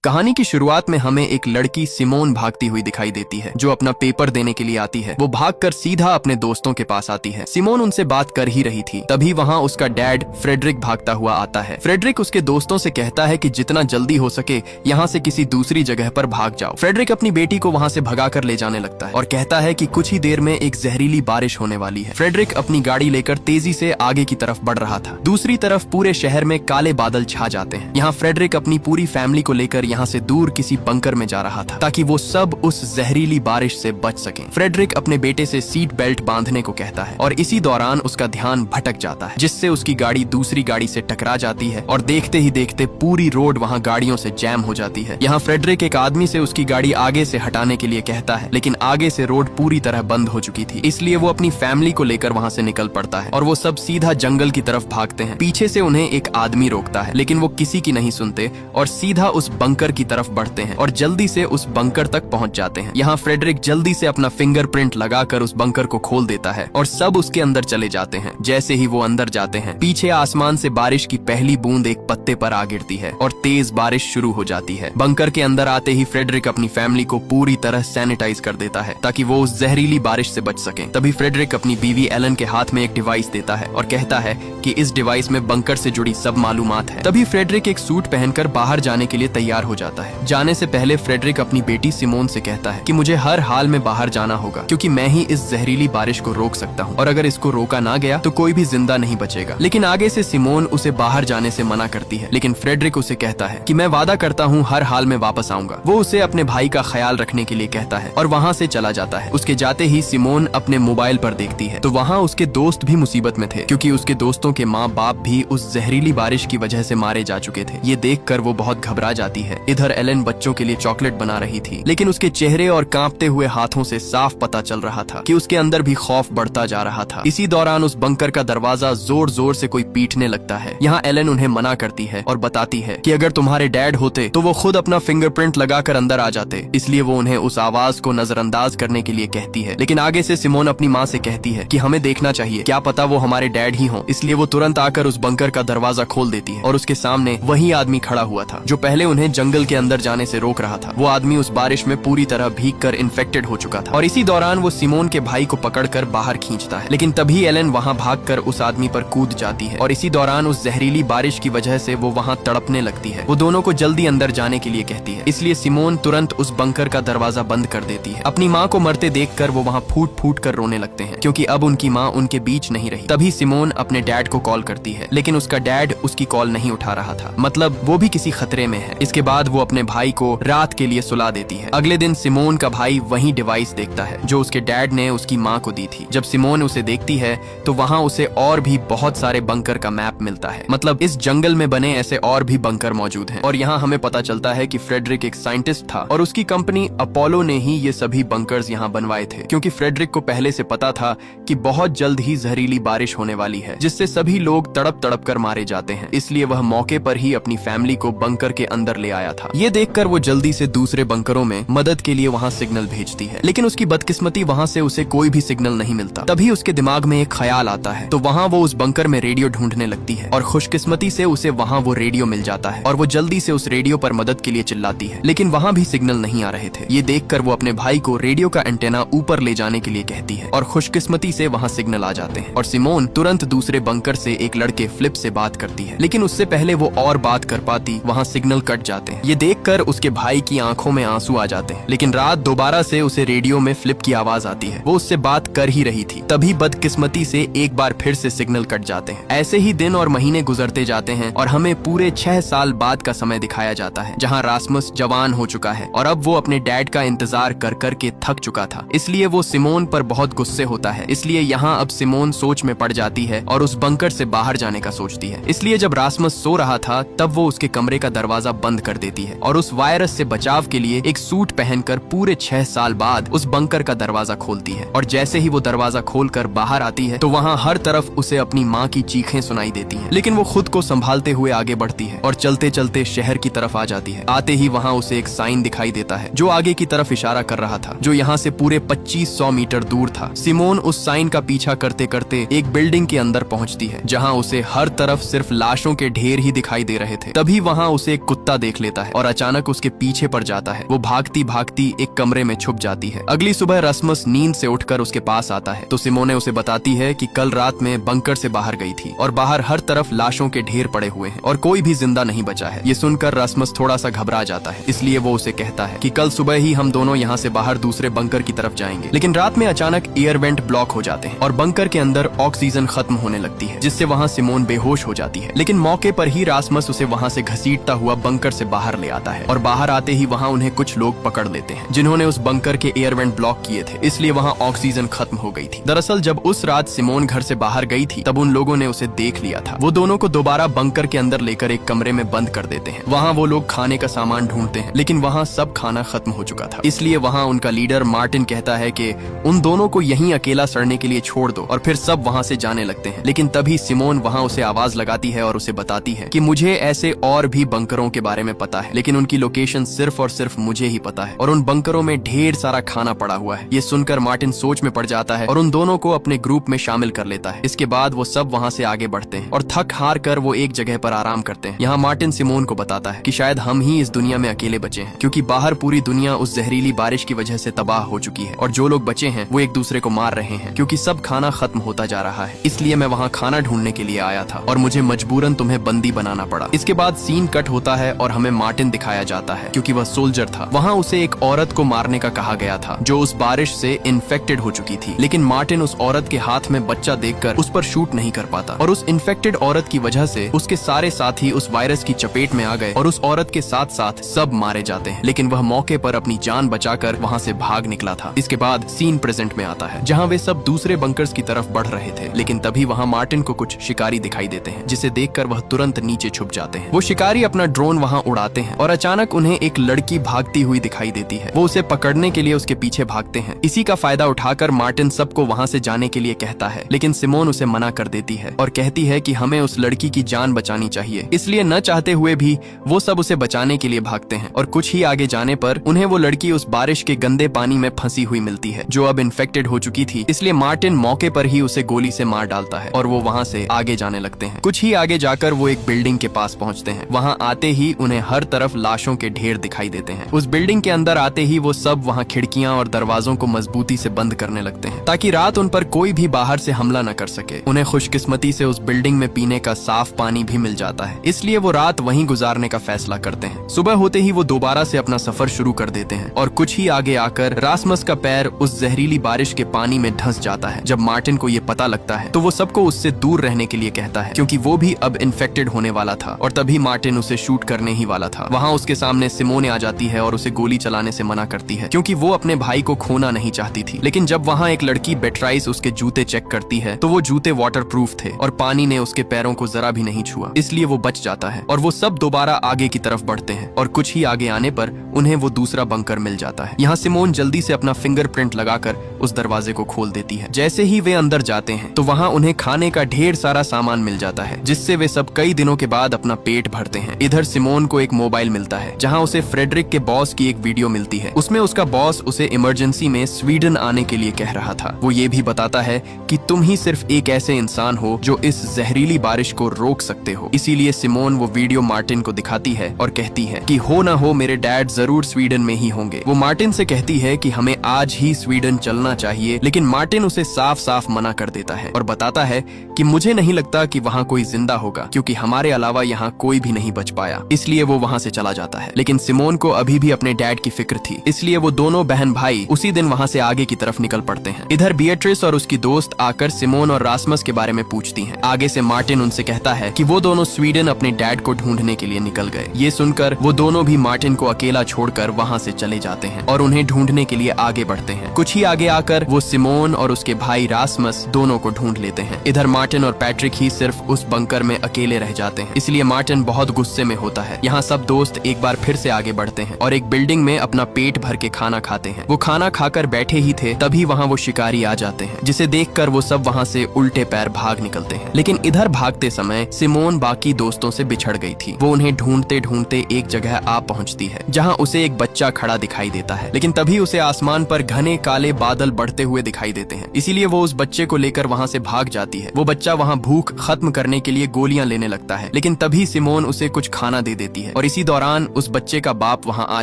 कहानी की शुरुआत में हमें एक लड़की सिमोन भागती हुई दिखाई देती है जो अपना पेपर देने के लिए आती है। वो भागकर सीधा अपने दोस्तों के पास आती है। सिमोन उनसे बात कर ही रही थी, तभी वहाँ उसका डैड फ्रेडरिक भागता हुआ आता है। फ्रेडरिक उसके दोस्तों से कहता है कि जितना जल्दी हो सके यहाँ से किसी दूसरी जगह पर भाग जाओ। फ्रेडरिक अपनी बेटी को वहाँ से भगाकर ले जाने लगता है और कहता है कि कुछ ही देर में एक जहरीली बारिश होने वाली है। फ्रेडरिक अपनी गाड़ी लेकर तेजी से आगे की तरफ बढ़ रहा था। दूसरी तरफ पूरे शहर में काले बादल छा जाते हैं। यहाँ फ्रेडरिक अपनी पूरी फैमिली को लेकर यहाँ से दूर किसी बंकर में जा रहा था ताकि वो सब उस जहरीली बारिश से बच सकें। फ्रेडरिक अपने बेटे से सीट बेल्ट बांधने को कहता है और इसी दौरान उसका ध्यान भटक जाता है, जिससे उसकी गाड़ी दूसरी गाड़ी से टकरा जाती है और देखते ही देखते पूरी रोड वहाँ गाड़ियों से जैम हो जाती है। यहाँ फ्रेडरिक एक आदमी से उसकी गाड़ी आगे से हटाने के लिए कहता है, लेकिन आगे से रोड पूरी तरह बंद हो चुकी थी, इसलिए वो अपनी फैमिली को लेकर वहाँ से निकल पड़ता है और वो सब सीधा जंगल की तरफ भागते हैं। पीछे से उन्हें एक आदमी रोकता है, लेकिन वो किसी की नहीं सुनते और सीधा उस बंकर की तरफ बढ़ते हैं और जल्दी से उस बंकर तक पहुंच जाते हैं। यहाँ फ्रेडरिक जल्दी से अपना फिंगरप्रिंट लगाकर उस बंकर को खोल देता है और सब उसके अंदर चले जाते हैं। जैसे ही वो अंदर जाते हैं, पीछे आसमान से बारिश की पहली बूंद एक पत्ते पर आ गिरती है और तेज बारिश शुरू हो जाती है। बंकर के अंदर आते ही फ्रेडरिक अपनी फैमिली को पूरी तरह सैनिटाइज कर देता है ताकि वो उस जहरीली बारिश से बच सके। तभी फ्रेडरिक अपनी बीवी एलन के हाथ में एक डिवाइस देता है और कहता है कि इस डिवाइस में बंकर से जुड़ी सब मालूमात है। तभी फ्रेडरिक एक सूट पहनकर बाहर जाने के लिए तैयार हो जाता है। जाने से पहले फ्रेडरिक अपनी बेटी सिमोन से कहता है कि मुझे हर हाल में बाहर जाना होगा क्योंकि मैं ही इस जहरीली बारिश को रोक सकता हूँ और अगर इसको रोका ना गया तो कोई भी जिंदा नहीं बचेगा। लेकिन आगे से सिमोन उसे बाहर जाने से मना करती है, लेकिन फ्रेडरिक उसे कहता है कि मैं वादा करता हूँ हर हाल में वापस आऊंगा। वो उसे अपने भाई का ख्याल रखने के लिए कहता है और वहाँ से चला जाता है। उसके जाते ही सिमोन अपने मोबाइल पर देखती है तो वहाँ उसके दोस्त भी मुसीबत में थे क्योंकि उसके दोस्तों के माँ बाप भी उस जहरीली बारिश की वजह से मारे जा चुके थे। ये देखकर वो बहुत घबरा जाती है। इधर एलन बच्चों के लिए चॉकलेट बना रही थी, लेकिन उसके चेहरे और कांपते हुए हाथों से साफ पता चल रहा था कि उसके अंदर भी खौफ बढ़ता जा रहा था। इसी दौरान उस बंकर का दरवाजा जोर जोर से कोई पीटने लगता है। यहाँ एलन उन्हें मना करती है और बताती है कि अगर तुम्हारे डैड होते तो वो खुद अपना फिंगरप्रिंट लगाकर अंदर आ जाते, इसलिए वो उन्हें उस आवाज को नजरअंदाज करने के लिए कहती है। लेकिन आगे से सिमोन अपनी माँ से कहती है कि हमें देखना चाहिए, क्या पता वो हमारे डैड ही हों। इसलिए वो तुरंत आकर उस बंकर का दरवाजा खोल देती है और उसके सामने वही आदमी खड़ा हुआ था जो पहले उन्हें जंगल के अंदर जाने से रोक रहा था। वो आदमी उस बारिश में पूरी तरह भीगकर इन्फेक्टेड हो चुका था और इसी दौरान वो सिमोन के भाई को पकड़कर बाहर खींचता है, लेकिन तभी एलन वहां भागकर उस आदमी पर कूद जाती है और इसी दौरान उस जहरीली बारिश की वजह से वो वहां तड़पने लगती है। वो दोनों को जल्दी अंदर जाने के लिए कहती है, इसलिए सिमोन तुरंत उस बंकर का दरवाजा बंद कर देती है। अपनी माँ को मरते देखकर वो वहां फूट फूट कर रोने लगते हैं क्योंकि अब उनकी माँ उनके बीच नहीं रही। तभी सिमोन अपने डैड को कॉल करती है, लेकिन उसका डैड उसकी कॉल नहीं उठा रहा था, मतलब वो भी किसी खतरे में है। इसके बाद वो अपने भाई को रात के लिए सुला देती है। अगले दिन सिमोन का भाई वही डिवाइस देखता है जो उसके डैड ने उसकी माँ को दी थी। जब सिमोन उसे देखती है तो वहाँ उसे और भी बहुत सारे बंकर का मैप मिलता है, मतलब इस जंगल में बने ऐसे और भी बंकर मौजूद हैं। और यहाँ हमें पता चलता है कि फ्रेडरिक एक साइंटिस्ट था और उसकी कंपनी अपोलो ने ही ये सभी बंकर्स यहाँ बनवाए थे, क्योंकि फ्रेडरिक को पहले से पता था कि बहुत जल्द ही जहरीली बारिश होने वाली है जिससे सभी लोग तड़प तड़प कर मारे जाते हैं। इसलिए वह मौके पर ही अपनी फैमिली को बंकर के अंदर ले आया था। ये देखकर वो जल्दी से दूसरे बंकरों में मदद के लिए वहाँ सिग्नल भेजती है, लेकिन उसकी बदकिस्मती वहाँ से उसे कोई भी सिग्नल नहीं मिलता। तभी उसके दिमाग में एक ख्याल आता है, तो वहाँ वो उस बंकर में रेडियो ढूंढने लगती है और खुशकिस्मती से उसे वहाँ वो रेडियो मिल जाता है और वो जल्दी से उस रेडियो पर मदद के लिए चिल्लाती है, लेकिन वहाँ भी सिग्नल नहीं आ रहे थे। ये देखकर वो अपने भाई को रेडियो का एंटेना ऊपर ले जाने के लिए कहती है और खुशकिस्मती से वहाँ सिग्नल आ जाते हैं और सिमोन तुरंत दूसरे बंकर से एक लड़के फ्लिप से बात करती है, लेकिन उससे पहले वो और बात कर पाती वहाँ सिग्नल कट जाते हैं। ये देखकर उसके भाई की आंखों में आंसू आ जाते हैं, लेकिन रात दोबारा से उसे रेडियो में फ्लिप की आवाज आती है। वो उससे बात कर ही रही थी, तभी बदकिस्मती से एक बार फिर से सिग्नल कट जाते हैं। ऐसे ही दिन और महीने गुजरते जाते हैं और हमें पूरे 6 साल बाद का समय दिखाया जाता है, जहाँ रास्मस जवान हो चुका है और अब वो अपने डैड का इंतजार कर कर के थक चुका था। इसलिए वो सिमोन पर बहुत गुस्से होता है। इसलिए यहाँ अब सिमोन सोच में पड़ जाती है और उस बंकर से बाहर जाने का सोचती है। इसलिए जब रास्मस सो रहा था तब वो उसके कमरे का दरवाजा बंद कर देती है और उस वायरस से बचाव के लिए एक सूट पहनकर पूरे 6 साल बाद उस बंकर का दरवाजा खोलती है। और जैसे ही वो दरवाजा खोलकर बाहर आती है तो वहाँ हर तरफ उसे अपनी माँ की चीखें सुनाई देती हैं, लेकिन वो खुद को संभालते हुए आगे बढ़ती है और चलते चलते शहर की तरफ आ जाती है। आते ही वहाँ उसे एक साइन दिखाई देता है जो आगे की तरफ इशारा कर रहा था, जो यहाँ से पूरे 2500 मीटर दूर था। सिमोन उस साइन का पीछा करते करते एक बिल्डिंग के अंदर पहुँचती है जहाँ उसे हर तरफ सिर्फ लाशों के ढेर ही दिखाई दे रहे थे। तभी वहाँ उसे एक कुत्ता देख लेता लेता है और अचानक उसके पीछे पड़ जाता है। वो भागती भागती एक कमरे में छुप जाती है। अगली सुबह रस्मस नींद से उठकर उसके पास आता है तो सिमोने उसे बताती है कि कल रात में बंकर से बाहर गई थी और बाहर हर तरफ लाशों के ढेर पड़े हुए हैं और कोई भी जिंदा नहीं बचा है। ये सुनकर रस्मस थोड़ा सा घबरा जाता है, इसलिए वो उसे कहता है कि कल सुबह ही हम दोनों यहाँ से बाहर दूसरे बंकर की तरफ जाएंगे। लेकिन रात में अचानक एयर वेंट ब्लॉक हो जाते हैं और बंकर के अंदर ऑक्सीजन खत्म होने लगती है, जिससे वहाँ सिमोन बेहोश हो जाती है। लेकिन मौके पर ही रासमस उसे वहाँ से घसीटता हुआ बंकर से बाहर ले आता है और बाहर आते ही वहाँ उन्हें कुछ लोग पकड़ लेते हैं जिन्होंने उस बंकर के एयर वेंट ब्लॉक किए थे, इसलिए वहाँ ऑक्सीजन खत्म हो गई थी। दरअसल जब उस रात सिमोन घर से बाहर गई थी तब उन लोगों ने उसे देख लिया था। वो दोनों को दोबारा बंकर के अंदर लेकर एक कमरे में बंद कर देते हैं। वहाँ वो लोग खाने का सामान ढूंढते हैं, लेकिन वहाँ सब खाना खत्म हो चुका था। इसलिए वहाँ उनका लीडर मार्टिन कहता है कि उन दोनों को यहीं अकेला सड़ने के लिए छोड़ दो और फिर सब वहाँ से जाने लगते हैं। लेकिन तभी सिमोन वहाँ उसे आवाज लगाती है और उसे बताती है कि मुझे ऐसे और भी बंकरों के बारे में पता है, लेकिन उनकी लोकेशन सिर्फ और सिर्फ मुझे ही पता है और उन बंकरों में ढेर सारा खाना पड़ा हुआ है। ये सुनकर मार्टिन सोच में पड़ जाता है और उन दोनों को अपने ग्रुप में शामिल कर लेता है। इसके बाद वो सब वहाँ से आगे बढ़ते हैं और थक हार कर वो एक जगह पर आराम करते हैं। यहाँ मार्टिन सिमोन को बताता है कि शायद हम ही इस दुनिया में अकेले बचे हैं, क्योंकि बाहर पूरी दुनिया उस जहरीली बारिश की वजह से तबाह हो चुकी है और जो लोग बचे हैं वो एक दूसरे को मार रहे हैं क्योंकि सब खाना खत्म होता जा रहा है। इसलिए मैं वहाँ खाना ढूंढने के लिए आया था और मुझे मजबूरन तुम्हें बंदी बनाना पड़ा। इसके बाद सीन कट होता है और हमें मार्टिन दिखाया जाता है क्योंकि वह सोल्जर था। वहाँ उसे एक औरत को मारने का कहा गया था जो उस बारिश से इन्फेक्टेड हो चुकी थी, लेकिन मार्टिन उस औरत के हाथ में बच्चा देखकर उस पर शूट नहीं कर पाता और उस इन्फेक्टेड औरत की वजह से उसके सारे साथी उस वायरस की चपेट में आ गए और उस औरत के साथ साथ सब मारे जाते हैं। लेकिन वह मौके पर अपनी जान बचाकर वहाँ से भाग निकला था। इसके बाद सीन प्रेजेंट में आता है जहाँ वे सब दूसरे बंकर्स की तरफ बढ़ रहे थे, लेकिन तभी वहाँ मार्टिन को कुछ शिकारी दिखाई देते हैं जिसे देखकर वह तुरंत नीचे छुप जाते हैं। वो शिकारी अपना ड्रोन वहाँ उड़ाते हैं और अचानक उन्हें एक लड़की भागती हुई दिखाई देती है। वो उसे पकड़ने के लिए उसके पीछे भागते हैं। इसी का फायदा उठाकर मार्टिन सबको वहाँ से जाने के लिए कहता है, लेकिन सिमोन उसे मना कर देती है और कहती है कि हमें उस लड़की की जान बचानी चाहिए। इसलिए न चाहते हुए भी वो सब उसे बचाने के लिए भागते हैं और कुछ ही आगे जाने पर उन्हें वो लड़की उस बारिश के गंदे पानी में फंसी हुई मिलती है जो अब इन्फेक्टेड हो चुकी थी। इसलिए मार्टिन मौके पर ही उसे गोली से मार डालता है और वो वहाँ से आगे जाने लगते हैं। कुछ ही आगे जाकर वो एक बिल्डिंग के पास पहुँचते हैं। वहाँ आते ही उन्हें हर तरफ लाशों के ढेर दिखाई देते हैं। उस बिल्डिंग के अंदर आते ही वो सब वहाँ खिड़कियाँ और दरवाजों को मजबूती से बंद करने लगते हैं ताकि रात उन पर कोई भी बाहर से हमला न कर सके। उन्हें खुशकिस्मती से उस बिल्डिंग में पीने का साफ पानी भी मिल जाता है, इसलिए वो रात वहीं गुजारने का फैसला करते हैं। सुबह होते ही वो दोबारा से अपना सफर शुरू कर देते हैं और कुछ ही आगे आकर रासमस का पैर उस जहरीली बारिश के पानी में धंस जाता है। जब मार्टिन को ये पता लगता है तो वो सबको उससे दूर रहने के लिए कहता है क्योंकि वो भी अब इन्फेक्टेड होने वाला था और तभी मार्टिन उसे शूट करने ही वाला था। वहाँ उसके सामने सिमोने आ जाती है और उसे गोली चलाने से मना करती है क्योंकि वो अपने भाई को खोना नहीं चाहती थी। लेकिन जब वहाँ एक लड़की बेट्राइस उसके जूते चेक करती है तो वो जूते वाटरप्रूफ थे और पानी ने उसके पैरों को जरा भी नहीं छुआ, इसलिए वो बच जाता है और वो सब दोबारा आगे की तरफ बढ़ते हैं और कुछ ही आगे आने पर उन्हें वो दूसरा बंकर मिल जाता है। यहाँ सिमोन जल्दी से अपना फिंगरप्रिंट लगाकर उस दरवाजे को खोल देती है। जैसे ही वे अंदर जाते हैं तो वहाँ उन्हें खाने का ढेर सारा सामान मिल जाता है जिससे वे सब कई दिनों के बाद अपना पेट भरते हैं। इधर सिमोन को एक मोबाइल मिलता है जहाँ उसे फ्रेडरिक के बॉस की एक वीडियो मिलती है। उसमें उसका बॉस उसे इमरजेंसी में स्वीडन आने के लिए कह रहा था। वो ये भी बताता है कि तुम ही सिर्फ एक ऐसे इंसान हो जो इस जहरीली बारिश को रोक सकते हो। इसीलिए सिमोन वो वीडियो मार्टिन को दिखाती है और कहती है कि हो ना हो मेरे डैड जरूर स्वीडन में ही होंगे। वो मार्टिन से कहती है कि हमें आज ही स्वीडन चलना चाहिए, लेकिन मार्टिन उसे साफ साफ मना कर देता है और बताता है कि मुझे नहीं लगता कि वहाँ कोई जिंदा होगा क्योंकि हमारे अलावा यहाँ कोई भी नहीं बच पाया। इसलिए वो वहाँ से चला जाता है। लेकिन सिमोन को अभी भी अपने डैड की फिक्र थी, इसलिए वो दोनों बहन भाई उसी दिन वहाँ से आगे की तरफ निकल पड़ते हैं। इधर बिएट्रिस और उसकी दोस्त आकर सिमोन और रासमस के बारे में पूछती हैं। आगे से मार्टिन उनसे कहता है कि वो दोनों स्वीडन अपने डैड को ढूंढने के लिए निकल गए। ये सुनकर वो दोनों भी मार्टिन को अकेला छोड़कर वहाँ से चले जाते हैं और उन्हें ढूंढने के लिए आगे बढ़ते हैं। कुछ ही आगे आकर वो सिमोन और उसके भाई रासमस दोनों को ढूंढ लेते हैं। इधर मार्टिन और पैट्रिक ही सिर्फ उस बंकर में अकेले रह जाते हैं, इसलिए मार्टिन बहुत गुस्से में होता है। यहाँ सब दोस्त एक बार फिर से आगे बढ़ते हैं और एक बिल्डिंग में अपना पेट भर के खाना खाते हैं। वो खाना खाकर बैठे ही थे तभी वहाँ वो शिकारी आ जाते हैं, जिसे देखकर वो सब वहाँ से उल्टे पैर भाग निकलते हैं। लेकिन इधर भागते समय सिमोन बाकी दोस्तों से बिछड़ गई थी। वो उन्हें ढूंढते ढूंढते एक जगह आ पहुँचती है जहाँ उसे एक बच्चा खड़ा दिखाई देता है। लेकिन तभी उसे आसमान पर घने काले बादल बढ़ते हुए दिखाई देते हैं, इसीलिए वो उस बच्चे को लेकर वहाँ से भाग जाती है। वो बच्चा वहाँ भूख खत्म करने के लिए गोलियां लेने लगता है, लेकिन तभी सिमोन उसे कुछ खाना दे देती है और इसी दौरान उस बच्चे का बाप वहाँ आ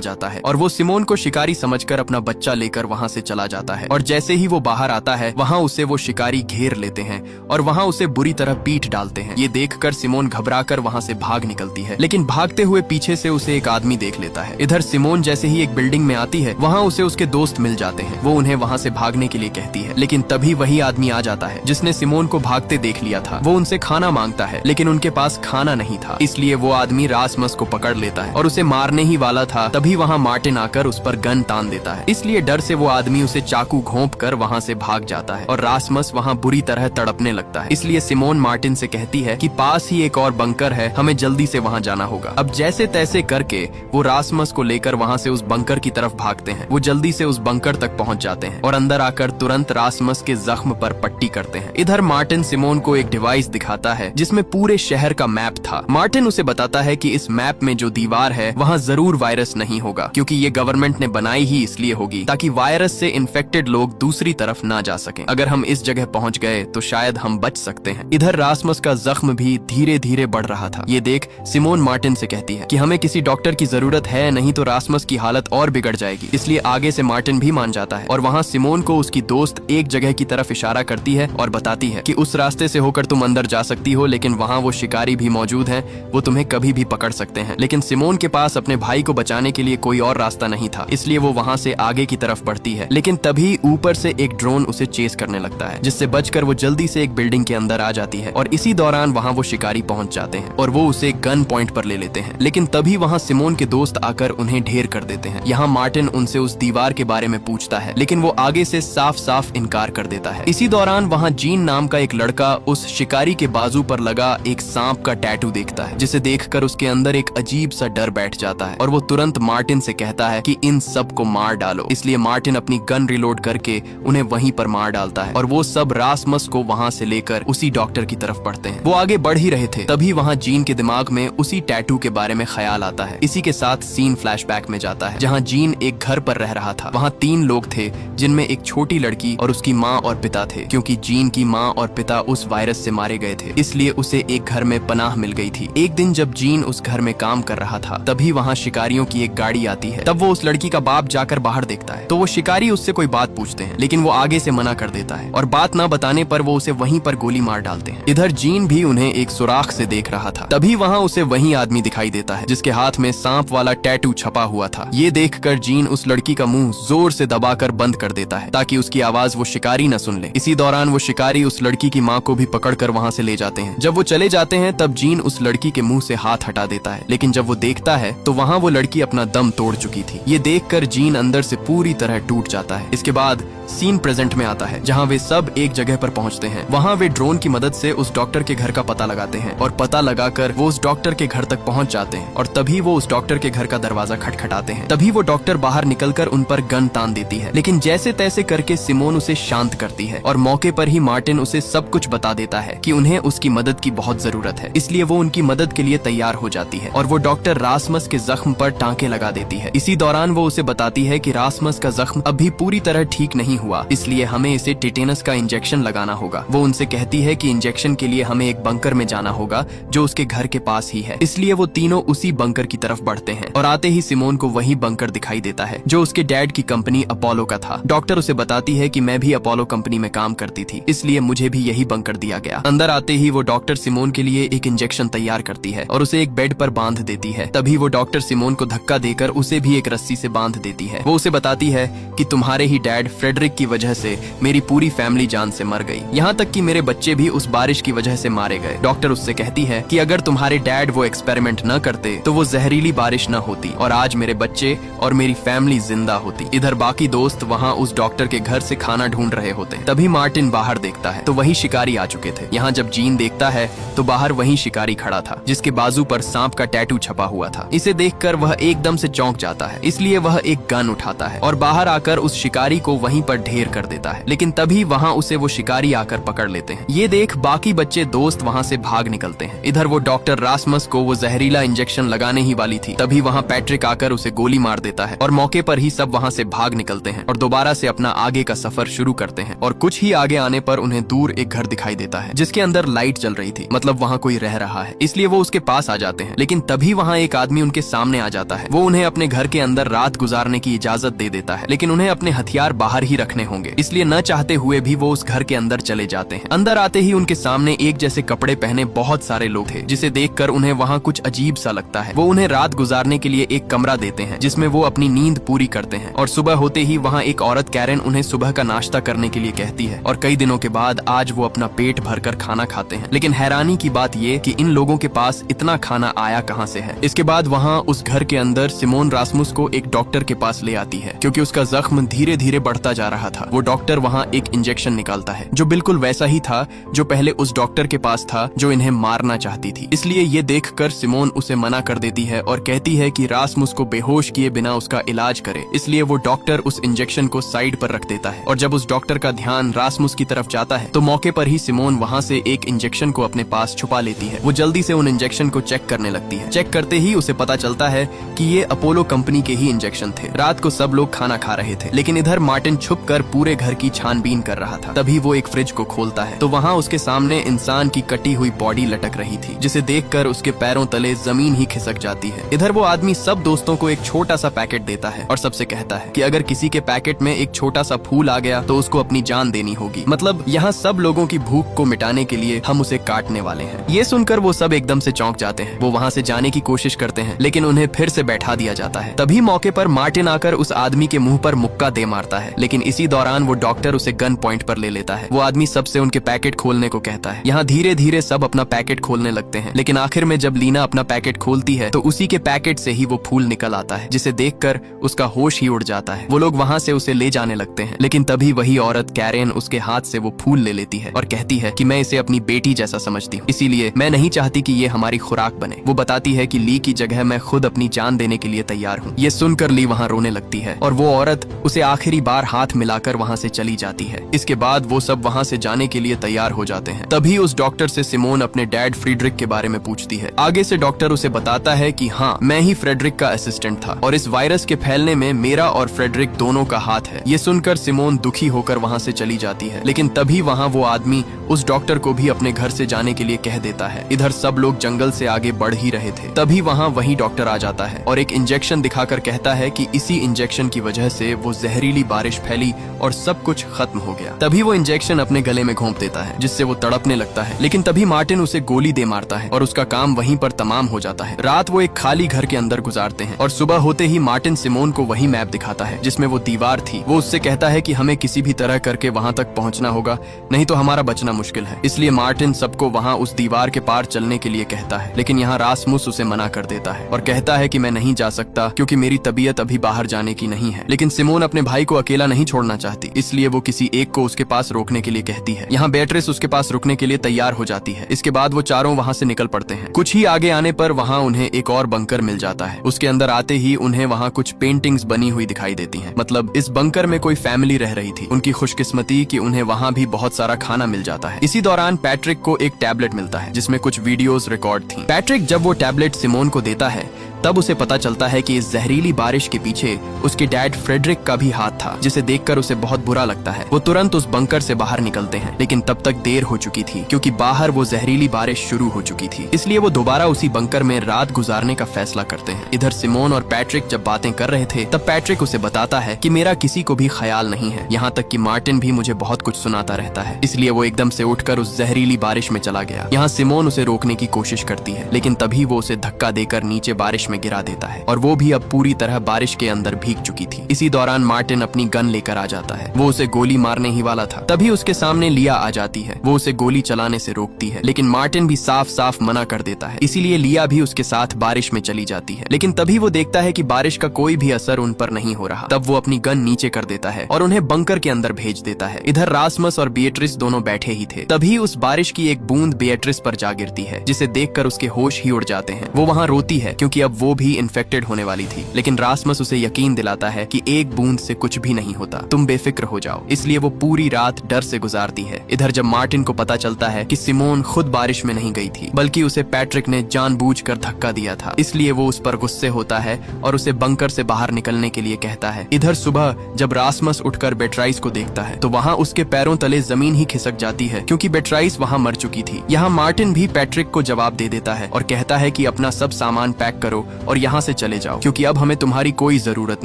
जाता है और वो सिमोन को शिकारी समझकर अपना बच्चा लेकर वहाँ से चला जाता है। और जैसे ही वो बाहर आता है वहाँ उसे वो शिकारी घेर लेते हैं और वहाँ उसे बुरी तरह पीट डालते हैं। ये देखकर सिमोन घबराकर वहाँ से भाग निकलती है, लेकिन भागते हुए पीछे से उसे एक आदमी देख लेता है। इधर सिमोन जैसे ही एक बिल्डिंग में आती है वहाँ उसे उसके दोस्त मिल जाते हैं। वो उन्हें वहाँ से भागने के लिए कहती है, लेकिन तभी वही आदमी आ जाता है जिसने सिमोन को भागते देख लिया था। वो उनसे खाना मांगता है, लेकिन उनके पास खाना नहीं था, इसलिए वो आदमी रासमस को पकड़ लेता है और उसे मारने ही वाला था। तभी वहाँ मार्टिन आकर उस पर गन तान देता है, इसलिए डर से वो आदमी उसे चाकू घोंप कर वहाँ से भाग जाता है और रासमस वहाँ बुरी तरह तड़पने लगता है। इसलिए सिमोन मार्टिन से कहती है कि पास ही एक और बंकर है, हमें जल्दी से वहाँ जाना होगा। अब जैसे तैसे करके वो रासमस को लेकर वहाँ से उस बंकर की तरफ भागते हैं। वो जल्दी से उस बंकर तक पहुँच जाते हैं और अंदर आकर तुरंत रासमस के जख्म पर पट्टी करते हैं। इधर मार्टिन सिमोन को एक डिवाइस दिखाता है जिसमें पूरे शहर का मैप था। मार्टिन उसे बताता है कि इस मैप में जो दीवार है वहाँ जरूर वायरस नहीं होगा, क्योंकि ये गवर्नमेंट ने बनाई ही इसलिए होगी ताकि वायरस से इन्फेक्टेड लोग दूसरी तरफ ना जा सकें। अगर हम इस जगह पहुँच गए तो शायद हम बच सकते हैं। इधर रासमस का जख्म भी धीरे धीरे बढ़ रहा था। ये देख सिमोन मार्टिन से कहती है कि हमें किसी डॉक्टर की जरूरत है, नहीं तो रासमस की हालत और बिगड़ जाएगी। इसलिए आगे से मार्टिन भी मान जाता है और वहाँ सिमोन को उसकी दोस्त एक जगह की तरफ इशारा करती है और बताती है कि उस रास्ते से होकर तुम अंदर जा सकती हो, लेकिन वहाँ वो शिकारी भी मौजूद हैं, वो तुम्हें कभी भी पकड़ सकते हैं। लेकिन सिमोन के पास अपने भाई को बचाने के लिए कोई और रास्ता नहीं था, इसलिए वो वहाँ से आगे की तरफ बढ़ती है। लेकिन तभी ऊपर से एक ड्रोन उसे चेस करने लगता है, जिससे बचकर वो जल्दी से एक बिल्डिंग के अंदर आ जाती है और इसी दौरान वहाँ वो शिकारी पहुंच जाते हैं और वो उसे गन पॉइंट पर ले लेते हैं। लेकिन तभी वहाँ सिमोन के दोस्त आकर उन्हें ढेर कर देते हैं। यहाँ मार्टिन उनसे उस दीवार के बारे में पूछता है, लेकिन वो आगे से साफ साफ इनकार कर देता है। इसी दौरान वहाँ जीन नाम का एक लड़का उस शिकारी के बाजू पर लगा एक सांप का टैटू देखता है, जिसे देखकर उसके अंदर एक अजीब सा डर बैठ जाता है और वो तुरंत मार्टिन से कहता है कि इन सब को मार डालो। इसलिए मार्टिन अपनी गन रिलोड करके उन्हें वहीं पर मार डालता है और वो सब रासमस को वहाँ से लेकर उसी डॉक्टर की तरफ बढ़ते हैं। वो आगे बढ़ ही रहे थे, तभी वहाँ जीन के दिमाग में उसी टैटू के बारे में ख्याल आता है। इसी के साथ सीन फ्लैशबैक में जाता है, जहाँ जीन एक घर पर रह रहा था। वहाँ 3 लोग थे, जिनमें एक छोटी लड़की और उसकी माँ और पिता थे। क्योंकि जीन की माँ और पिता उस वायरस से मारे गए थे, इसलिए उसे एक घर में पनाह मिल गई थी। एक दिन जब जीन उस घर में काम कर रहा था, तभी वहाँ शिकारियों की एक गाड़ी आती है। तब वो उस लड़की का बाप जाकर बाहर देखता है, तो वो शिकारी उससे कोई बात पूछते हैं, लेकिन वो आगे से मना कर देता है और बात न बताने पर वो उसे वहीं पर गोली मार डालते हैं। इधर जीन भी उन्हें एक सुराख से देख रहा था। तभी वहाँ उसे वही आदमी दिखाई देता है जिसके हाथ में सांप वाला टैटू छपा हुआ था। ये देखकर जीन उस लड़की का मुंह जोर से दबाकर बंद कर देता है ताकि उसकी आवाज वो शिकारी न सुन ले। इसी दौरान वो शिकारी उस लड़की की माँ को भी पकड़कर वहाँ से ले जाते हैं। जब वो चले जाते हैं तब जीन उस लड़की के मुंह से हाथ हटा देता है, लेकिन जब वो देखता है तो वहाँ वो लड़की अपना दम तोड़ चुकी थी। ये देखकर जीन अंदर से पूरी तरह टूट जाता है। इसके बाद सीन प्रेजेंट में आता है, जहाँ वे सब एक जगह पर पहुँचते हैं। वहाँ वे ड्रोन की मदद से उस डॉक्टर के घर का पता लगाते हैं और पता लगाकर वो उस डॉक्टर के घर तक पहुँच जाते हैं और तभी वो उस डॉक्टर के घर का दरवाजा खटखटाते हैं। तभी वो डॉक्टर बाहर निकलकर उन पर गन तान देती है, लेकिन जैसे तैसे करके सिमोन उसे शांत करती है और मौके पर ही मार्टिन उसे सब कुछ बता देता है कि उन्हें उसकी मदद की बहुत जरूरत है। इसलिए वो उनकी मदद के लिए तैयार हो जाती है और वो डॉक्टर रासमस के जख्म पर टांके लगा देती है। इसी दौरान वो उसे बताती है कि रासमस का जख्म अभी पूरी तरह ठीक नहीं हुआ, इसलिए हमें इसे टेटेनस का इंजेक्शन लगाना होगा। वो उनसे कहती है कि इंजेक्शन के लिए हमें एक बंकर में जाना होगा जो उसके घर के पास ही है। इसलिए वो तीनों उसी बंकर की तरफ बढ़ते हैं और आते ही सिमोन को वही बंकर दिखाई देता है जो उसके डैड की कंपनी अपोलो का था। डॉक्टर उसे बताती है कि मैं भी अपोलो कंपनी में काम करती थी, इसलिए मुझे भी यही बंकर दिया गया। अंदर आते ही वो डॉक्टर सिमोन के लिए एक इंजेक्शन तैयार करती है और उसे एक बेड पर बांध देती है। तभी वो डॉक्टर सिमोन को धक्का देकर उसे भी एक रस्सी से बांध देती है। वो उसे बताती है कि तुम्हारे ही डैड फ्रेडरिक की वजह से मेरी पूरी फैमिली जान से मर गई, यहाँ तक कि मेरे बच्चे भी उस बारिश की वजह से मारे गए। डॉक्टर उससे कहती है कि अगर तुम्हारे डैड वो एक्सपेरिमेंट न करते तो वो जहरीली बारिश न होती और आज मेरे बच्चे और मेरी फैमिली जिंदा होती। इधर बाकी दोस्त वहाँ उस डॉक्टर के घर से खाना ढूंढ रहे होते। तभी मार्टिन बाहर देखता है तो वही शिकारी आ चुके थे। यहाँ जब जीन देखता है तो बाहर वही शिकारी खड़ा था जिसके बाजू पर सांप का टैटू छपा हुआ था। इसे देखकर वह एकदम से चौंक जाता है, इसलिए वह एक गन उठाता है और बाहर आकर उस शिकारी को वहीं पर ढेर कर देता है। लेकिन तभी वहाँ उसे वो शिकारी आकर पकड़ लेते हैं। ये देख बाकी बच्चे दोस्त वहाँ से भाग निकलते हैं। इधर वो डॉक्टर रासमस को वो जहरीला इंजेक्शन लगाने ही वाली थी, तभी वहाँ पैट्रिक आकर उसे गोली मार देता है और मौके पर ही सब वहाँ से भाग निकलते हैं और दोबारा से अपना आगे का सफर शुरू करते हैं। और कुछ ही आगे आने पर उन्हें दूर एक घर दिखाई देता है जिसके अंदर लाइट जल रही थी, मतलब वहाँ कोई रह रहा है, इसलिए वो उसके पास आ जाते हैं। लेकिन तभी तभी वहाँ एक आदमी उनके सामने आ जाता है। वो उन्हें अपने घर के अंदर रात गुजारने की इजाजत दे देता है, लेकिन उन्हें अपने हथियार बाहर ही रखने होंगे, इसलिए न चाहते हुए भी वो उस घर के अंदर चले जाते हैं। अंदर आते ही उनके सामने एक जैसे कपड़े पहने बहुत सारे लोग थे, जिसे देखकर उन्हें वहाँ कुछ अजीब सा लगता है। वो उन्हें रात गुजारने के लिए एक कमरा देते हैं, जिसमें वो अपनी नींद पूरी करते हैं। और सुबह होते ही वहाँ एक औरत कैरेन उन्हें सुबह का नाश्ता करने के लिए कहती है, और कई दिनों के बाद आज वो अपना पेट भरकर खाना खाते हैं। लेकिन हैरानी की बात ये कि इन लोगों के पास इतना खाना आया कहाँ से है। इसके बाद वहाँ उस घर के अंदर सिमोन रासमुस को एक डॉक्टर के पास ले आती है, क्योंकि उसका जख्म धीरे धीरे बढ़ता जा रहा था। वो डॉक्टर वहाँ एक इंजेक्शन निकालता है, जो बिल्कुल वैसा ही था जो पहले उस डॉक्टर के पास था जो इन्हें मारना चाहती थी। इसलिए ये देखकर सिमोन उसे मना कर देती है और कहती है कि रासमुस को बेहोश किए बिना उसका इलाज करे। इसलिए वो डॉक्टर उस इंजेक्शन को साइड पर रख देता है, और जब उस डॉक्टर का ध्यान रासमुस की तरफ जाता है तो मौके पर ही सिमोन वहाँ से एक इंजेक्शन को अपने पास छुपा लेती है। वो जल्दी से उन इंजेक्शन को चेक करने लगती है। चेक करते ही उसे पता चलता है कि ये अपोलो कंपनी के ही इंजेक्शन थे। रात को सब लोग खाना खा रहे थे, लेकिन इधर मार्टिन छुपकर पूरे घर की छानबीन कर रहा था। तभी वो एक फ्रिज को खोलता है तो वहाँ उसके सामने इंसान की कटी हुई बॉडी लटक रही थी, जिसे देखकर उसके पैरों तले जमीन ही खिसक जाती है। इधर वो आदमी सब दोस्तों को एक छोटा सा पैकेट देता है और सबसे कहता है कि अगर किसी के पैकेट में एक छोटा सा फूल आ गया तो उसको अपनी जान देनी होगी। मतलब यहाँ सब लोगों की भूख को मिटाने के लिए हम उसे काटने वाले हैं। ये सुनकर वो सब एकदम से चौंक जाते हैं। वो वहाँ से जाने की कोशिश करते हैं, लेकिन उन्हें फिर से बैठा दिया जाता है। तभी मौके पर मार्टिन आकर उस आदमी के मुंह पर मुक्का दे मारता है, लेकिन इसी दौरान वो डॉक्टर उसे गन पॉइंट पर ले लेता है। वो आदमी सबसे उनके पैकेट खोलने को कहता है। यहाँ धीरे धीरे सब अपना पैकेट खोलने लगते हैं, लेकिन आखिर में जब लीना अपना पैकेट खोलती है तो उसी के पैकेट से ही वो फूल निकल आता है, जिसे देखकर उसका होश ही उड़ जाता है। वो लोग वहाँ से उसे ले जाने लगते हैं, लेकिन तभी वही औरत कैरेन उसके हाथ से वो फूल ले लेती है और कहती है कि मैं इसे अपनी बेटी जैसा समझती हूँ, इसीलिए मैं नहीं चाहती कि ये हमारी खुराक बने। वो बताती है कि ली की जगह मैं खुद अपनी जान देने के लिए तैयार हूँ। ये सुनकर ली वहाँ रोने लगती है और वो औरत उसे आखिरी बार हाथ मिलाकर वहाँ से चली जाती है। इसके बाद वो सब वहाँ से जाने के लिए तैयार हो जाते हैं। तभी उस डॉक्टर से सिमोन अपने डैड फ्रीडरिक के बारे में पूछती है। आगे से डॉक्टर उसे बताता है कि हाँ, मैं ही फ्रेडरिक का असिस्टेंट था और इस वायरस के फैलने में मेरा और फ्रेडरिक दोनों का हाथ है। ये सुनकर सिमोन दुखी होकर वहाँ से चली जाती है, लेकिन तभी वहाँ वो आदमी उस डॉक्टर को भी अपने घर से जाने के लिए कह देता है। इधर सब लोग जंगल से आगे बढ़ ही रहे थे। तभी वहाँ वही डॉक्टर आ जाता है और एक इंजेक्शन दिखाकर कहता है कि इसी इंजेक्शन की वजह से वो जहरीली बारिश फैली और सब कुछ खत्म हो गया। तभी वो इंजेक्शन अपने गले में घोंप देता है, जिससे वो तड़पने लगता है, लेकिन तभी मार्टिन उसे गोली दे मारता है और उसका काम वहीं पर तमाम हो जाता है। रात वो एक खाली घर के अंदर गुजारते हैं और सुबह होते ही मार्टिन सिमोन को वही मैप दिखाता है जिसमें वो दीवार थी। वो उससे कहता है कि हमें किसी भी तरह करके वहां तक पहुंचना होगा, नहीं तो हमारा बचना मुश्किल है। इसलिए मार्टिन सबको वहां उस दीवार के पार चलने के लिए कहता है, लेकिन यहाँ रासमुस उसे मना कर देता है और कहता है कि मैं नहीं जा सकता क्योंकि मेरी तबीयत अभी बाहर जाने की नहीं है। लेकिन सिमोन अपने भाई को अकेला नहीं छोड़ना चाहती, इसलिए वो किसी एक को उसके पास रोकने के लिए कहती है। यहाँ बेट्रिस उसके पास रुकने के लिए तैयार हो जाती है। इसके बाद वो चारों वहाँ से निकल पड़ते हैं। कुछ ही आगे आने पर वहाँ उन्हें एक और बंकर मिल जाता है। उसके अंदर आते ही उन्हें वहाँ कुछ पेंटिंग्स बनी हुई दिखाई देती हैं। मतलब इस बंकर में कोई फैमिली रह रही थी। उनकी खुशकिस्मती कि उन्हें वहाँ भी बहुत सारा खाना मिल जाता है। इसी दौरान पैट्रिक को एक टैबलेट मिलता है जिसमें कुछ वीडियोस रिकॉर्ड थी। पैट्रिक जब वो टैबलेट सिमोन को देता है तब उसे पता चलता है कि इस जहरीली बारिश के पीछे उसके डैड फ्रेडरिक का भी हाथ था, जिसे देखकर उसे बहुत बुरा लगता है। वो तुरंत उस बंकर से बाहर निकलते हैं, लेकिन तब तक देर हो चुकी थी क्योंकि बाहर वो जहरीली बारिश शुरू हो चुकी थी। इसलिए वो दोबारा उसी बंकर में रात गुजारने का फैसला करते हैं। इधर सिमोन और पैट्रिक जब बातें कर रहे थे तब पैट्रिक उसे बताता है कि मेरा किसी को भी ख्याल नहीं है, यहाँ तक कि मार्टिन भी मुझे बहुत कुछ सुनाता रहता है। इसलिए वो एकदम से उठकर उस जहरीली बारिश में चला गया। यहाँ सिमोन उसे रोकने की कोशिश करती है, लेकिन तभी वो उसे धक्का देकर नीचे बारिश में गिरा देता है और वो भी अब पूरी तरह बारिश के अंदर भीग चुकी थी। इसी दौरान मार्टिन अपनी गन लेकर आ जाता है। वो उसे गोली मारने ही वाला था, तभी उसके सामने लिया आ जाती है। वो उसे गोली चलाने से रोकती है, लेकिन मार्टिन भी साफ साफ मना कर देता है। इसीलिए लिया भी उसके साथ बारिश में चली जाती है, लेकिन तभी वो देखता है कि बारिश का कोई भी असर उन पर नहीं हो रहा। तब वो अपनी गन नीचे कर देता है और उन्हें बंकर के अंदर भेज देता है। इधर रासमस और बिएट्रिस दोनों बैठे ही थे। तभी उस बारिश की एक बूंद बिएट्रिस पर जा गिरती है, जिसे देखकर उसके होश ही उड़ जाते हैं। वो वहाँ रोती है क्योंकि अब वो भी इन्फेक्टेड होने वाली थी। लेकिन रासमस उसे यकीन दिलाता है कि एक बूंद से कुछ भी नहीं होता, तुम बेफिक्र हो जाओ। इसलिए वो पूरी रात डर से गुजारती है। इधर जब मार्टिन को पता चलता है कि सिमोन खुद बारिश में नहीं गई थी, बल्कि उसे पैट्रिक ने जानबूझकर धक्का दिया था, इसलिए वो उस पर गुस्से होता है और उसे बंकर से बाहर निकलने के लिए कहता है। इधर सुबह जब रासमस उठकर बेट्राइस को देखता है तो वहाँ उसके पैरों तले जमीन ही खिसक जाती है, क्योंकि बेट्राइस वहाँ मर चुकी थी। यहाँ मार्टिन भी पैट्रिक को जवाब दे देता है और कहता है कि अपना सब सामान पैक करो और यहाँ से चले जाओ, क्योंकि अब हमें तुम्हारी कोई जरूरत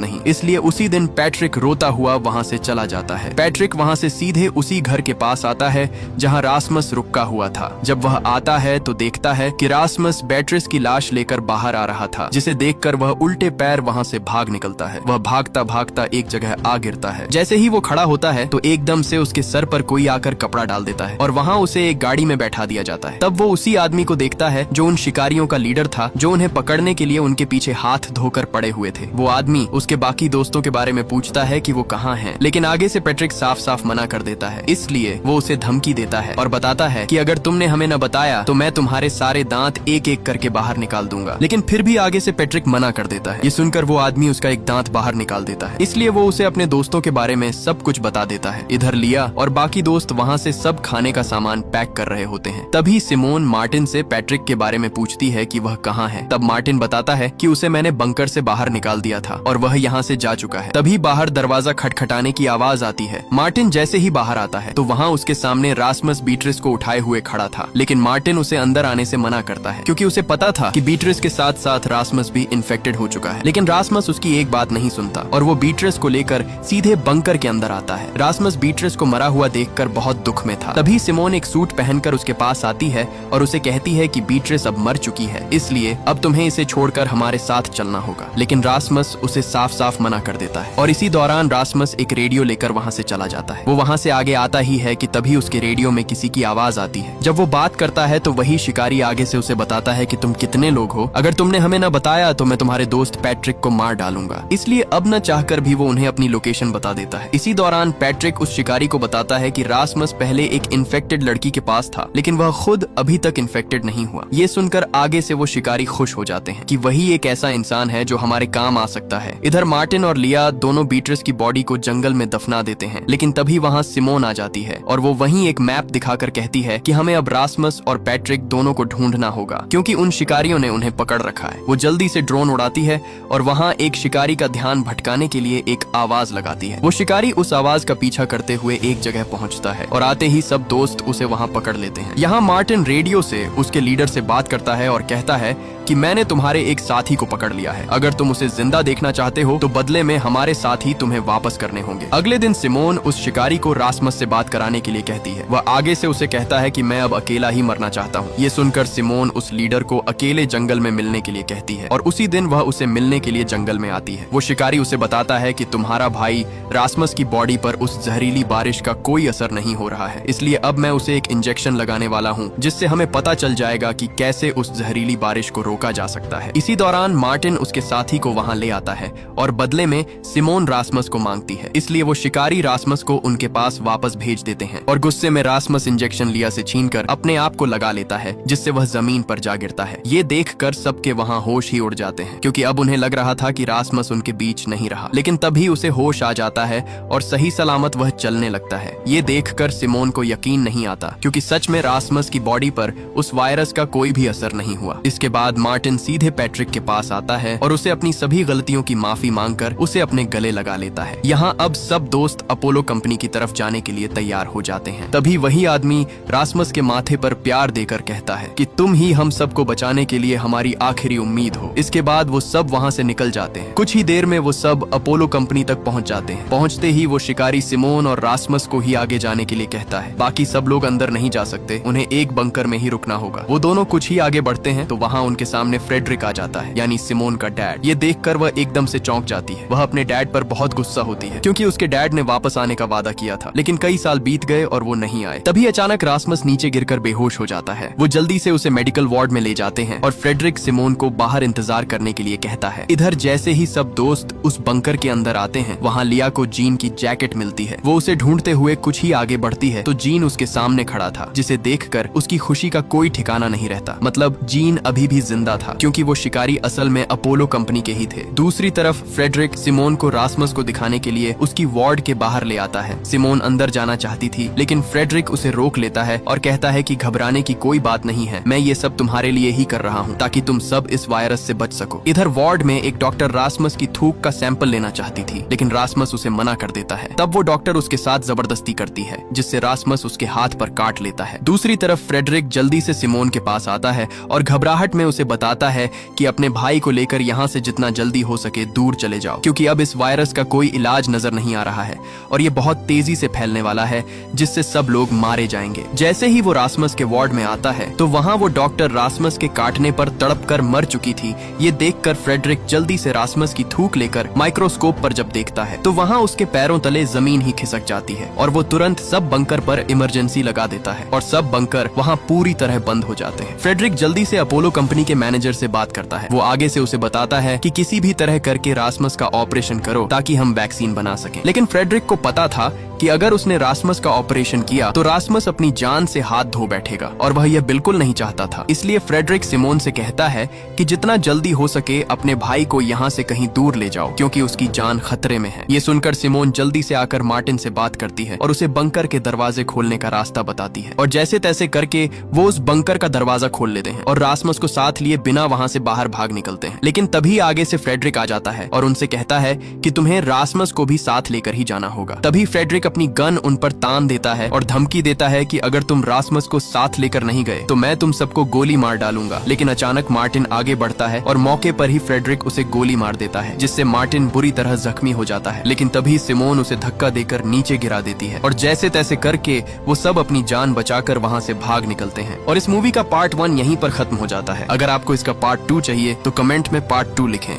नहीं। इसलिए उसी दिन पैट्रिक रोता हुआ वहाँ से चला जाता है। पैट्रिक वहाँ से सीधे उसी घर के पास आता है जहाँ रासमस रुका हुआ था। जब वह आता है तो देखता है कि रासमस बेट्रिस की लाश लेकर बाहर आ रहा था, जिसे देखकर वह उल्टे पैर वहाँ से भाग निकलता है। वह भागता भागता एक जगह आ गिरता है। जैसे ही वो खड़ा होता है तो एकदम से उसके सर पर कोई आकर कपड़ा डाल देता है और वहाँ उसे एक गाड़ी में बैठा दिया जाता है। तब वो उसी आदमी को देखता है जो उन शिकारियों का लीडर था, जो उन्हें पकड़ने के लिए उनके पीछे हाथ धोकर पड़े हुए थे। वो आदमी उसके बाकी दोस्तों के बारे में पूछता है कि वो कहाँ हैं, लेकिन आगे से पैट्रिक साफ साफ मना कर देता है। इसलिए वो उसे धमकी देता है और बताता है कि अगर तुमने हमें न बताया तो मैं तुम्हारे सारे दांत एक एक करके बाहर निकाल दूंगा। लेकिन फिर भी आगे से पैट्रिक मना कर देता है। ये सुनकर वो आदमी उसका एक दांत बाहर निकाल देता है। इसलिए वो उसे अपने दोस्तों के बारे में सब कुछ बता देता है। इधर लिया और बाकी दोस्त वहाँ से सब खाने का सामान पैक कर रहे होते हैं। तभी सिमोन मार्टिन से पैट्रिक के बारे में पूछती है कि वह कहाँ है। तब मार्टिन बताता है कि उसे मैंने बंकर से बाहर निकाल दिया था और वह यहाँ से जा चुका है। तभी बाहर दरवाजा खटखटाने की आवाज आती है। मार्टिन जैसे ही बाहर आता है तो वहाँ उसके सामने रासमस बीट्रिस को उठाए हुए खड़ा था, लेकिन मार्टिन उसे अंदर आने से मना करता है, क्योंकि उसे पता था कि बीट्रिस के साथ साथ रासमस भी इन्फेक्टेड हो चुका है। लेकिन रासमस उसकी एक बात नहीं सुनता और वो बीट्रिस को लेकर सीधे बंकर के अंदर आता है। रासमस बीट्रिस को मरा हुआ देखकर बहुत दुख में था। तभी सिमोन एक सूट पहनकर उसके पास आती है और उसे कहती है कि बीट्रिस अब मर चुकी है, इसलिए अब तुम्हें इसे छोड़कर हमारे साथ चलना होगा। लेकिन रासमस उसे साफ साफ मना कर देता है और इसी दौरान रासमस एक रेडियो लेकर वहाँ से चला जाता है। वो वहाँ से आगे आता ही है कि तभी उसके रेडियो में किसी की आवाज आती है। जब वो बात करता है तो वही शिकारी आगे से उसे बताता है कि तुम कितने लोग हो, अगर तुमने हमें न बताया तो मैं तुम्हारे दोस्त पैट्रिक को मार डालूंगा। इसलिए अब न चाहकर भी वो उन्हें अपनी लोकेशन बता देता है। इसी दौरान पैट्रिक उस शिकारी को बताता है कि रासमस पहले एक इन्फेक्टेड लड़की के पास था, लेकिन वह खुद अभी तक इन्फेक्टेड नहीं हुआ। ये सुनकर आगे से वो शिकारी खुश हो जाते हैं कि वही एक ऐसा इंसान है जो हमारे काम आ सकता है। इधर मार्टिन और लिया दोनों बीट्रिस की बॉडी को जंगल में दफना देते हैं, लेकिन तभी वहाँ सिमोन आ जाती है और वो वहीं एक मैप दिखाकर कहती है कि हमें अब रासमस और पैट्रिक दोनों को ढूंढना होगा, क्योंकि उन शिकारियों ने उन्हें पकड़ रखा है। वो जल्दी से ड्रोन उड़ाती है और वहाँ एक शिकारी का ध्यान भटकाने के लिए एक आवाज लगाती है। वो शिकारी उस आवाज का पीछा करते हुए एक जगह पहुँचता है और आते ही सब दोस्त उसे वहाँ पकड़ लेते हैं। यहाँ मार्टिन रेडियो से उसके लीडर से बात करता है और कहता है कि मैंने तुम्हारे एक साथी को पकड़ लिया है, अगर तुम उसे जिंदा देखना चाहते हो तो बदले में हमारे साथी तुम्हें वापस करने होंगे। अगले दिन सिमोन उस शिकारी को रासमस से बात कराने के लिए कहती है। वह आगे से उसे कहता है कि मैं अब अकेला ही मरना चाहता हूँ। ये सुनकर सिमोन उस लीडर को अकेले जंगल में मिलने के लिए कहती है और उसी दिन वह उसे मिलने के लिए जंगल में आती है। वो शिकारी उसे बताता है कि तुम्हारा भाई रासमस की बॉडी पर उस जहरीली बारिश का कोई असर नहीं हो रहा है, इसलिए अब मैं उसे एक इंजेक्शन लगाने वाला हूँ, जिससे हमें पता चल जाएगा कि कैसे उस जहरीली बारिश को रोका जा सकता है। इसी दौरान मार्टिन उसके साथी को वहाँ ले आता है और बदले में सिमोन रासमस को मांगती है, इसलिए वो शिकारी रासमस को उनके पास वापस भेज देते हैं और गुस्से में रासमस इंजेक्शन लिया से छीनकर अपने आप को लगा लेता है, जिससे वह जमीन पर जा गिरता है। ये देखकर सबके वहाँ होश ही उड़ जाते हैं, क्योंकि अब उन्हें लग रहा था कि रासमस उनके बीच नहीं रहा। लेकिन तभी उसे होश आ जाता है और सही सलामत वह चलने लगता है। ये देखकर सिमोन को यकीन नहीं आता, क्योंकि सच में रासमस की बॉडी पर उस वायरस का कोई भी असर नहीं हुआ। इसके बाद मार्टिन सीधे पैट्रिक के पास आता है और उसे अपनी सभी गलतियों की माफी मांगकर उसे अपने गले लगा लेता है। यहाँ अब सब दोस्त अपोलो कंपनी की तरफ जाने के लिए तैयार हो जाते हैं। तभी वही आदमी रासमस के माथे पर प्यार देकर कहता है कि तुम ही हम सबको बचाने के लिए हमारी आखिरी उम्मीद हो। इसके बाद वो सब वहाँ से निकल जाते हैं। कुछ ही देर में वो सब अपोलो कंपनी तक पहुँच जाते हैं। पहुँचते ही वो शिकारी सिमोन और रासमस को ही आगे जाने के लिए कहता है। बाकी सब लोग अंदर नहीं जा सकते, उन्हें एक बंकर में ही रुकना होगा। वो दोनों कुछ ही आगे बढ़ते हैं तो वहाँ उनके सामने फ्रेडरिक आ जाता है, यानी सिमोन का डैड। ये देखकर वह एकदम से चौंक जाती है। वह अपने डैड पर बहुत गुस्सा होती है, क्योंकि उसके डैड ने वापस आने का वादा किया था, लेकिन कई साल बीत गए और वो नहीं आए। तभी अचानक रासमस नीचे गिरकर बेहोश हो जाता है। वो जल्दी से उसे मेडिकल वार्ड में ले जाते हैं और फ्रेडरिक सिमोन को बाहर इंतजार करने के लिए कहता है। इधर जैसे ही सब दोस्त उस बंकर के अंदर आते हैं, वहाँ लिया को जीन की जैकेट मिलती है। वो उसे ढूंढते हुए कुछ ही आगे बढ़ती है तो जीन उसके सामने खड़ा था, जिसे देखकर उसकी खुशी का कोई ठिकाना नहीं रहता। मतलब जीन अभी भी जिंदा शर्मिंदा था क्योंकि वो शिकारी असल में अपोलो कंपनी के ही थे। दूसरी तरफ फ्रेडरिक सिमोन को रासमस को दिखाने के लिए उसकी वार्ड के बाहर ले आता है। सिमोन अंदर जाना चाहती थी लेकिन फ्रेडरिक उसे रोक लेता है और कहता है कि घबराने की कोई बात नहीं है, मैं ये सब तुम्हारे लिए ही कर रहा हूँ ताकि तुम सब इस वायरस से बच सको। इधर वार्ड में एक डॉक्टर रासमस की थूक का सैंपल लेना चाहती थी लेकिन रासमस उसे मना कर देता है। तब वो डॉक्टर उसके साथ जबरदस्ती करती है जिससे रासमस उसके हाथ पर काट लेता है। दूसरी तरफ फ्रेडरिक जल्दी से सिमोन के पास आता है और घबराहट में उसे बताता है कि अपने भाई को लेकर यहाँ से जितना जल्दी हो सके दूर चले जाओ क्योंकि अब इस वायरस का कोई इलाज नजर नहीं आ रहा है और ये बहुत तेजी से फैलने वाला है जिससे सब लोग मारे जाएंगे। जैसे ही वो रासमस के वार्ड में आता है तो वहाँ वो डॉक्टर रासमस के काटने पर तड़प कर मर चुकी थी। ये देखकर फ्रेडरिक जल्दी से रासमस की थूक लेकर माइक्रोस्कोप पर जब देखता है तो वहाँ उसके पैरों तले जमीन ही खिसक जाती है और वो तुरंत सब बंकर पर इमरजेंसी लगा देता है और सब बंकर वहाँ पूरी तरह बंद हो जाते हैं। फ्रेडरिक जल्दी से अपोलो कंपनी के मैनेजर से बात करता है। वो आगे से उसे बताता है कि किसी भी तरह करके रासमस का ऑपरेशन करो ताकि हम वैक्सीन बना सकें। लेकिन फ्रेडरिक को पता था कि अगर उसने रासमस का ऑपरेशन किया तो रासमस अपनी जान से हाथ धो बैठेगा और वह यह बिल्कुल नहीं चाहता था। इसलिए फ्रेडरिक सिमोन से कहता है कि जितना जल्दी हो सके अपने भाई को यहाँ से कहीं दूर ले जाओ क्योंकि उसकी जान खतरे में है। ये सुनकर सिमोन जल्दी से आकर मार्टिन से बात करती है और उसे बंकर के दरवाजे खोलने का रास्ता बताती है और जैसे तैसे करके वो उस बंकर का दरवाजा खोल लेते हैं और रासमस को साथ लिए बिना वहाँ से बाहर भाग निकलते हैं। लेकिन तभी आगे से फ्रेडरिक आ जाता है और उनसे कहता है कि तुम्हें रासमस को भी साथ लेकर ही जाना होगा। तभी फ्रेडरिक अपनी गन उन पर तान देता है और धमकी देता है कि अगर तुम रासमस को साथ लेकर नहीं गए तो मैं तुम सबको गोली मार डालूंगा। लेकिन अचानक मार्टिन आगे बढ़ता है और मौके पर ही फ्रेडरिक उसे गोली मार देता है जिससे मार्टिन बुरी तरह जख्मी हो जाता है। लेकिन तभी सिमोन उसे धक्का देकर नीचे गिरा देती है और जैसे तैसे करके वो सब अपनी जान बचाकर वहाँ से भाग निकलते हैं। और इस मूवी का पार्ट 1 यहीं पर खत्म हो जाता है। अगर आपको इसका पार्ट 2 चाहिए तो कमेंट में पार्ट 2 लिखें।